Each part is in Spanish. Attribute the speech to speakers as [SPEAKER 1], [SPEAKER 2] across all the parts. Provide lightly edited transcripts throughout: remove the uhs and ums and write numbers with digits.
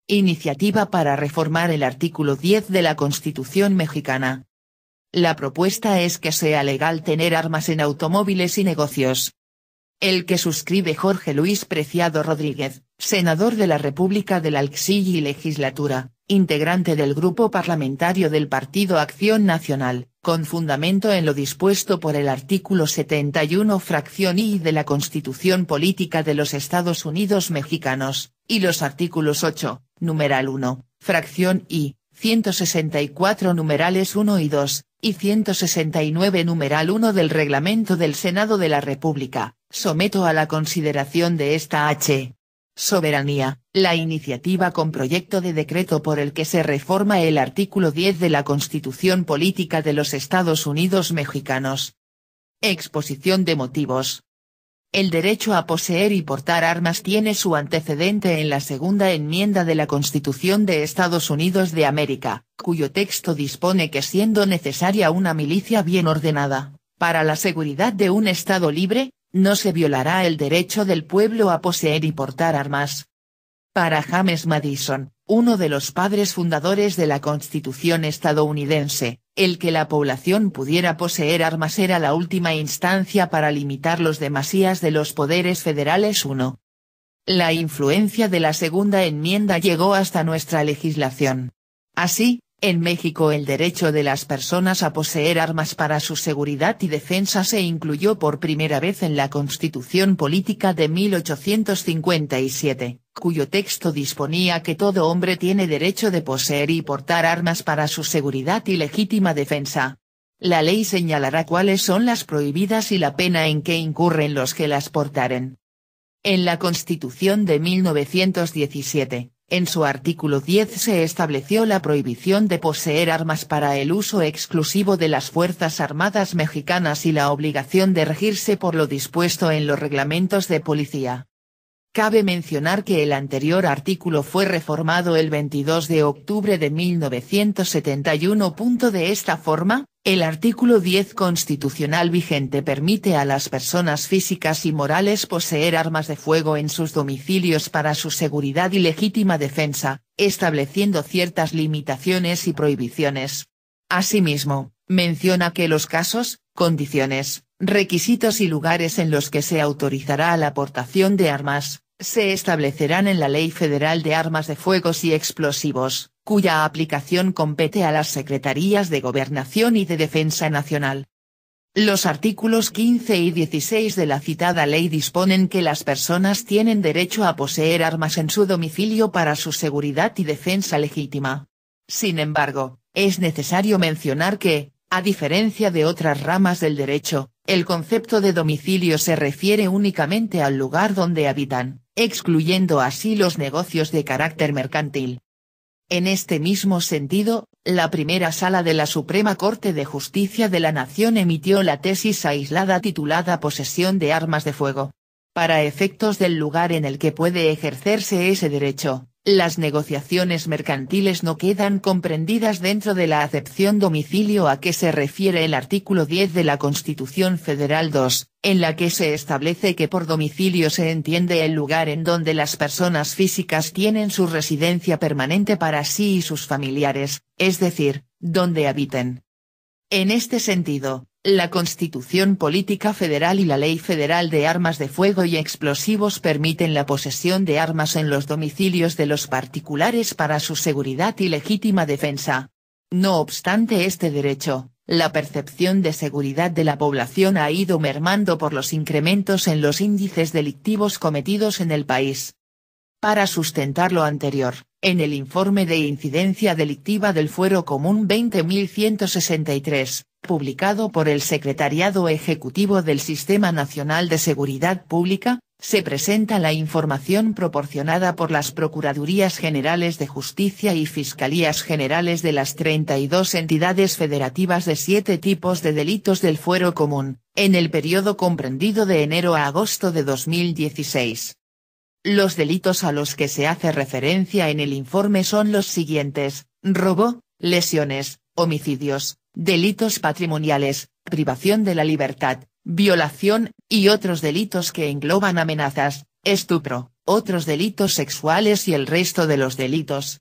[SPEAKER 1] Iniciativa para reformar el artículo 10 de la Constitución mexicana. La propuesta es que sea legal tener armas en automóviles y negocios. El que suscribe Jorge Luis Preciado Rodríguez, senador de la República del Alxilli y legislatura, integrante del grupo parlamentario del Partido Acción Nacional, con fundamento en lo dispuesto por el artículo 71 fracción I de la Constitución Política de los Estados Unidos Mexicanos, y los artículos 8, numeral 1, fracción I, 164 numerales 1 y 2, y 169 numeral 1 del Reglamento del Senado de la República, someto a la consideración de esta soberanía, la iniciativa con proyecto de decreto por el que se reforma el artículo 10 de la Constitución Política de los Estados Unidos Mexicanos. Exposición de motivos. El derecho a poseer y portar armas tiene su antecedente en la segunda enmienda de la Constitución de Estados Unidos de América, cuyo texto dispone que siendo necesaria una milicia bien ordenada, para la seguridad de un Estado libre, no se violará el derecho del pueblo a poseer y portar armas. Para James Madison, uno de los padres fundadores de la Constitución estadounidense, el que la población pudiera poseer armas era la última instancia para limitar los demasías de los poderes federales. 1. La influencia de la segunda enmienda llegó hasta nuestra legislación. Así, en México el derecho de las personas a poseer armas para su seguridad y defensa se incluyó por primera vez en la Constitución Política de 1857, cuyo texto disponía que todo hombre tiene derecho de poseer y portar armas para su seguridad y legítima defensa. La ley señalará cuáles son las prohibidas y la pena en que incurren los que las portaren. En la Constitución de 1917, en su artículo 10 se estableció la prohibición de poseer armas para el uso exclusivo de las Fuerzas Armadas mexicanas y la obligación de regirse por lo dispuesto en los reglamentos de policía. Cabe mencionar que el anterior artículo fue reformado el 22 de octubre de 1971. De esta forma, el artículo 10 constitucional vigente permite a las personas físicas y morales poseer armas de fuego en sus domicilios para su seguridad y legítima defensa, estableciendo ciertas limitaciones y prohibiciones. Asimismo, menciona que los casos, condiciones, requisitos y lugares en los que se autorizará la aportación de armas, se establecerán en la Ley Federal de Armas de Fuego y Explosivos, cuya aplicación compete a las Secretarías de Gobernación y de Defensa Nacional. Los artículos 15 y 16 de la citada ley disponen que las personas tienen derecho a poseer armas en su domicilio para su seguridad y defensa legítima. Sin embargo, es necesario mencionar que, a diferencia de otras ramas del derecho, el concepto de domicilio se refiere únicamente al lugar donde habitan, excluyendo así los negocios de carácter mercantil. En este mismo sentido, la primera sala de la Suprema Corte de Justicia de la Nación emitió la tesis aislada titulada Posesión de armas de fuego. Para efectos del lugar en el que puede ejercerse ese derecho, las negociaciones mercantiles no quedan comprendidas dentro de la acepción domicilio a que se refiere el artículo 10 de la Constitución Federal 2, en la que se establece que por domicilio se entiende el lugar en donde las personas físicas tienen su residencia permanente para sí y sus familiares, es decir, donde habiten. En este sentido, la Constitución Política Federal y la Ley Federal de Armas de Fuego y Explosivos permiten la posesión de armas en los domicilios de los particulares para su seguridad y legítima defensa. No obstante este derecho, la percepción de seguridad de la población ha ido mermando por los incrementos en los índices delictivos cometidos en el país. Para sustentar lo anterior, en el Informe de Incidencia Delictiva del Fuero Común 20.163, publicado por el Secretariado Ejecutivo del Sistema Nacional de Seguridad Pública, se presenta la información proporcionada por las Procuradurías Generales de Justicia y Fiscalías Generales de las 32 entidades federativas de 7 tipos de delitos del fuero común, en el periodo comprendido de enero a agosto de 2016. Los delitos a los que se hace referencia en el informe son los siguientes: robo, lesiones, homicidios, delitos patrimoniales, privación de la libertad, violación, y otros delitos que engloban amenazas, estupro, otros delitos sexuales y el resto de los delitos.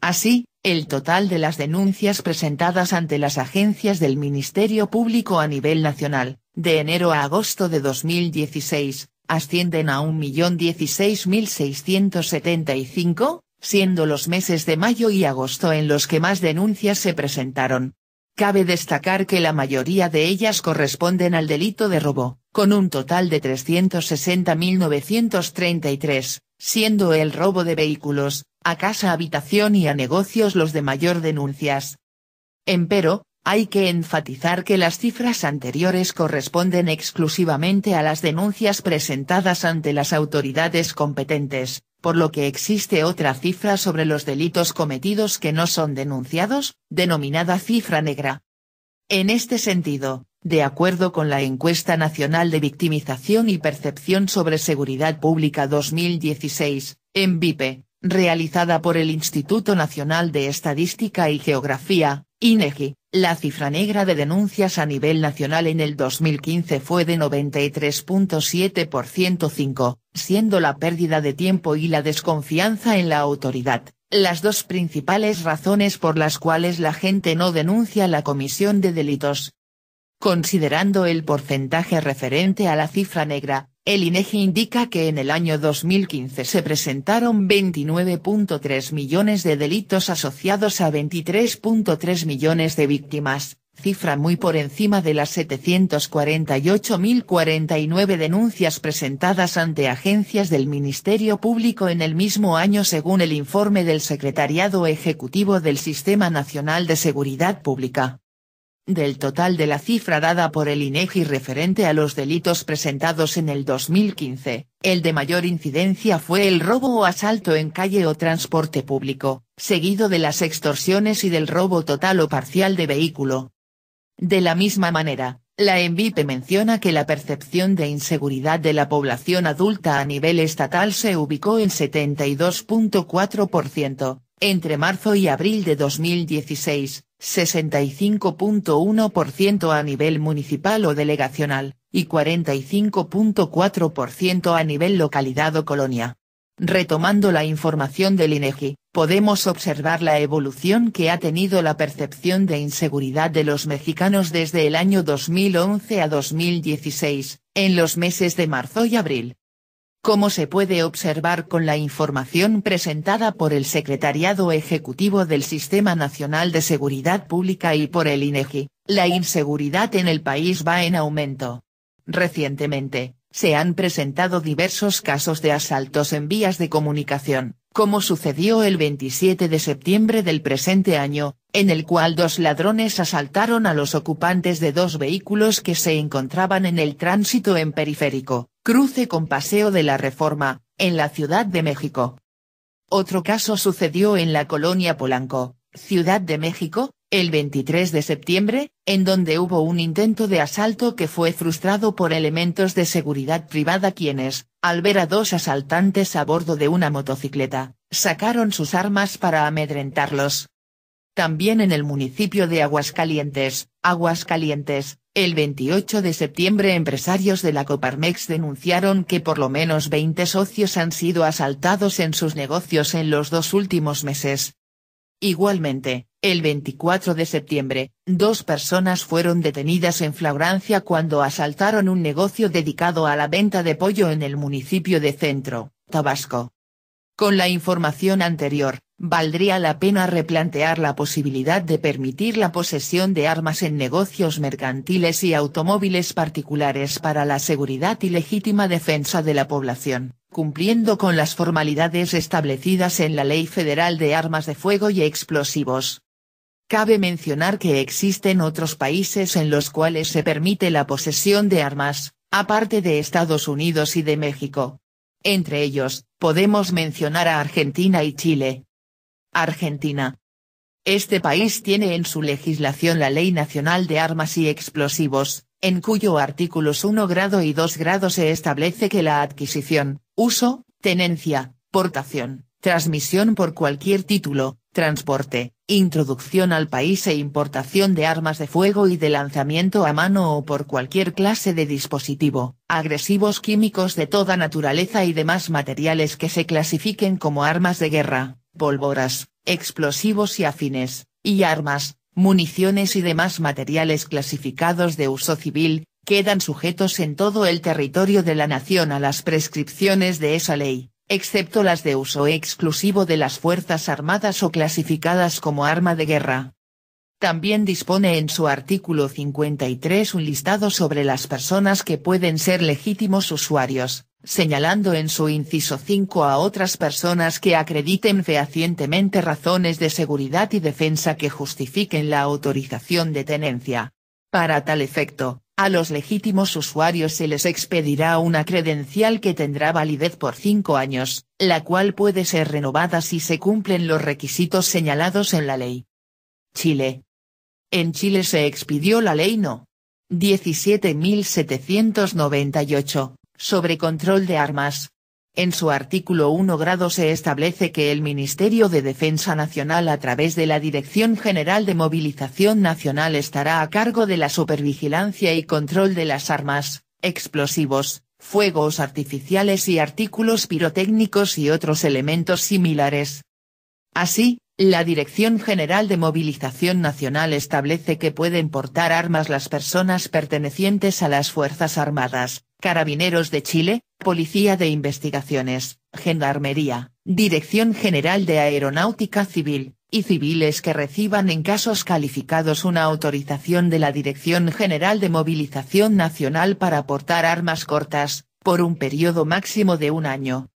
[SPEAKER 1] Así, el total de las denuncias presentadas ante las agencias del Ministerio Público a nivel nacional, de enero a agosto de 2016, ascienden a 1.016.675, siendo los meses de mayo y agosto en los que más denuncias se presentaron. Cabe destacar que la mayoría de ellas corresponden al delito de robo, con un total de 360.933, siendo el robo de vehículos, a casa, habitación y a negocios los de mayor denuncias. Empero, hay que enfatizar que las cifras anteriores corresponden exclusivamente a las denuncias presentadas ante las autoridades competentes, por lo que existe otra cifra sobre los delitos cometidos que no son denunciados, denominada cifra negra. En este sentido, de acuerdo con la Encuesta Nacional de Victimización y Percepción sobre Seguridad Pública 2016, ENVIPE, realizada por el Instituto Nacional de Estadística y Geografía, INEGI, la cifra negra de denuncias a nivel nacional en el 2015 fue de 93.7%, siendo la pérdida de tiempo y la desconfianza en la autoridad, las dos principales razones por las cuales la gente no denuncia la comisión de delitos. Considerando el porcentaje referente a la cifra negra, el INEGI indica que en el año 2015 se presentaron 29.3 millones de delitos asociados a 23.3 millones de víctimas, cifra muy por encima de las 748.049 denuncias presentadas ante agencias del Ministerio Público en el mismo año según el informe del Secretariado Ejecutivo del Sistema Nacional de Seguridad Pública. Del total de la cifra dada por el INEGI referente a los delitos presentados en el 2015, el de mayor incidencia fue el robo o asalto en calle o transporte público, seguido de las extorsiones y del robo total o parcial de vehículo. De la misma manera, la ENVIPE menciona que la percepción de inseguridad de la población adulta a nivel estatal se ubicó en 72.4%, entre marzo y abril de 2016, 65.1% a nivel municipal o delegacional, y 45.4% a nivel localidad o colonia. Retomando la información del INEGI, podemos observar la evolución que ha tenido la percepción de inseguridad de los mexicanos desde el año 2011 a 2016, en los meses de marzo y abril. Como se puede observar con la información presentada por el Secretariado Ejecutivo del Sistema Nacional de Seguridad Pública y por el INEGI, la inseguridad en el país va en aumento. Recientemente, se han presentado diversos casos de asaltos en vías de comunicación, como sucedió el 27 de septiembre del presente año, en el cual dos ladrones asaltaron a los ocupantes de dos vehículos que se encontraban en el tránsito en Periférico, cruce con Paseo de la Reforma, en la Ciudad de México. Otro caso sucedió en la colonia Polanco, Ciudad de México, el 23 de septiembre, en donde hubo un intento de asalto que fue frustrado por elementos de seguridad privada quienes, al ver a dos asaltantes a bordo de una motocicleta, sacaron sus armas para amedrentarlos. También en el municipio de Aguascalientes, el 28 de septiembre empresarios de la Coparmex denunciaron que por lo menos 20 socios han sido asaltados en sus negocios en los 2 últimos meses. Igualmente, el 24 de septiembre, 2 personas fueron detenidas en flagrancia cuando asaltaron un negocio dedicado a la venta de pollo en el municipio de Centro, Tabasco. Con la información anterior, valdría la pena replantear la posibilidad de permitir la posesión de armas en negocios mercantiles y automóviles particulares para la seguridad y legítima defensa de la población, cumpliendo con las formalidades establecidas en la Ley Federal de Armas de Fuego y Explosivos. Cabe mencionar que existen otros países en los cuales se permite la posesión de armas, aparte de Estados Unidos y de México. Entre ellos, podemos mencionar a Argentina y Chile. Argentina. Este país tiene en su legislación la Ley Nacional de Armas y Explosivos, en cuyo artículos 1 grado y 2 grado se establece que la adquisición, uso, tenencia, portación, transmisión por cualquier título, transporte, introducción al país e importación de armas de fuego y de lanzamiento a mano o por cualquier clase de dispositivo, agresivos químicos de toda naturaleza y demás materiales que se clasifiquen como armas de guerra, pólvoras, explosivos y afines, y armas, municiones y demás materiales clasificados de uso civil, quedan sujetos en todo el territorio de la nación a las prescripciones de esa ley, excepto las de uso exclusivo de las Fuerzas Armadas o clasificadas como arma de guerra. También dispone en su artículo 53 un listado sobre las personas que pueden ser legítimos usuarios, señalando en su inciso 5 a otras personas que acrediten fehacientemente razones de seguridad y defensa que justifiquen la autorización de tenencia. Para tal efecto, a los legítimos usuarios se les expedirá una credencial que tendrá validez por 5 años, la cual puede ser renovada si se cumplen los requisitos señalados en la ley. Chile. En Chile se expidió la Ley No. 17.798, sobre control de armas. En su artículo 1 grado se establece que el Ministerio de Defensa Nacional a través de la Dirección General de Movilización Nacional estará a cargo de la supervigilancia y control de las armas, explosivos, fuegos artificiales y artículos pirotécnicos y otros elementos similares. Así, la Dirección General de Movilización Nacional establece que pueden portar armas las personas pertenecientes a las Fuerzas Armadas, Carabineros de Chile, Policía de Investigaciones, Gendarmería, Dirección General de Aeronáutica Civil, y civiles que reciban en casos calificados una autorización de la Dirección General de Movilización Nacional para portar armas cortas, por un periodo máximo de 1 año.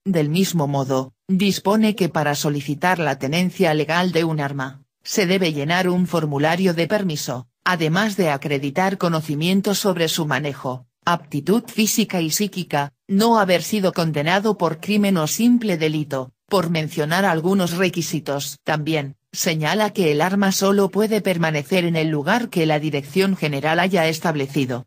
[SPEAKER 1] Del mismo modo, dispone que para solicitar la tenencia legal de un arma, se debe llenar un formulario de permiso, además de acreditar conocimiento sobre su manejo, aptitud física y psíquica, no haber sido condenado por crimen o simple delito, por mencionar algunos requisitos. También, señala que el arma solo puede permanecer en el lugar que la Dirección General haya establecido.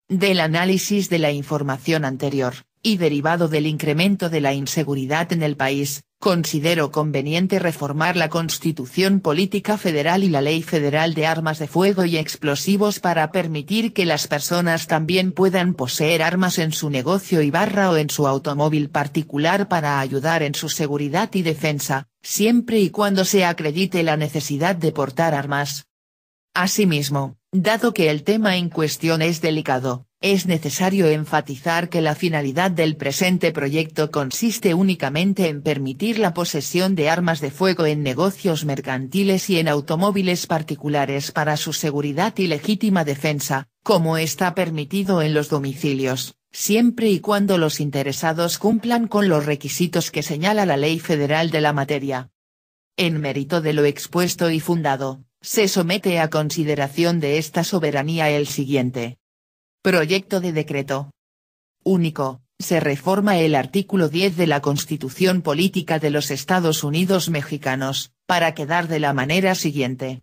[SPEAKER 1] Del análisis de la información anterior, y derivado del incremento de la inseguridad en el país, considero conveniente reformar la Constitución Política Federal y la Ley Federal de Armas de Fuego y Explosivos para permitir que las personas también puedan poseer armas en su negocio o en su automóvil particular para ayudar en su seguridad y defensa, siempre y cuando se acredite la necesidad de portar armas. Asimismo, dado que el tema en cuestión es delicado, es necesario enfatizar que la finalidad del presente proyecto consiste únicamente en permitir la posesión de armas de fuego en negocios mercantiles y en automóviles particulares para su seguridad y legítima defensa, como está permitido en los domicilios, siempre y cuando los interesados cumplan con los requisitos que señala la Ley Federal de la materia. En mérito de lo expuesto y fundado, se somete a consideración de esta soberanía el siguiente. Proyecto de decreto. Único, se reforma el artículo 10 de la Constitución Política de los Estados Unidos Mexicanos, para quedar de la manera siguiente.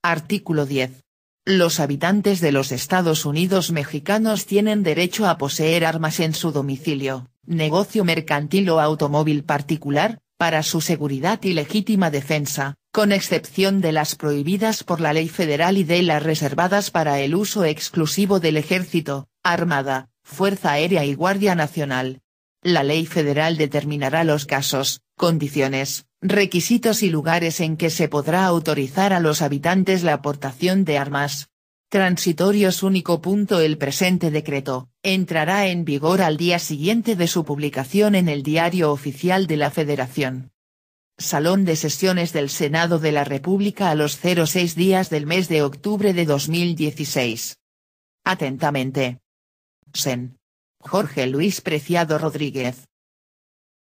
[SPEAKER 1] Artículo 10. Los habitantes de los Estados Unidos Mexicanos tienen derecho a poseer armas en su domicilio, negocio mercantil o automóvil particular, para su seguridad y legítima defensa, con excepción de las prohibidas por la ley federal y de las reservadas para el uso exclusivo del Ejército, Armada, Fuerza Aérea y Guardia Nacional. La ley federal determinará los casos, condiciones, requisitos y lugares en que se podrá autorizar a los habitantes la aportación de armas. Transitorios único. El presente decreto entrará en vigor al día siguiente de su publicación en el Diario Oficial de la Federación. Salón de Sesiones del Senado de la República a los 06 días del mes de octubre de 2016. Atentamente. Sen. Jorge Luis Preciado Rodríguez.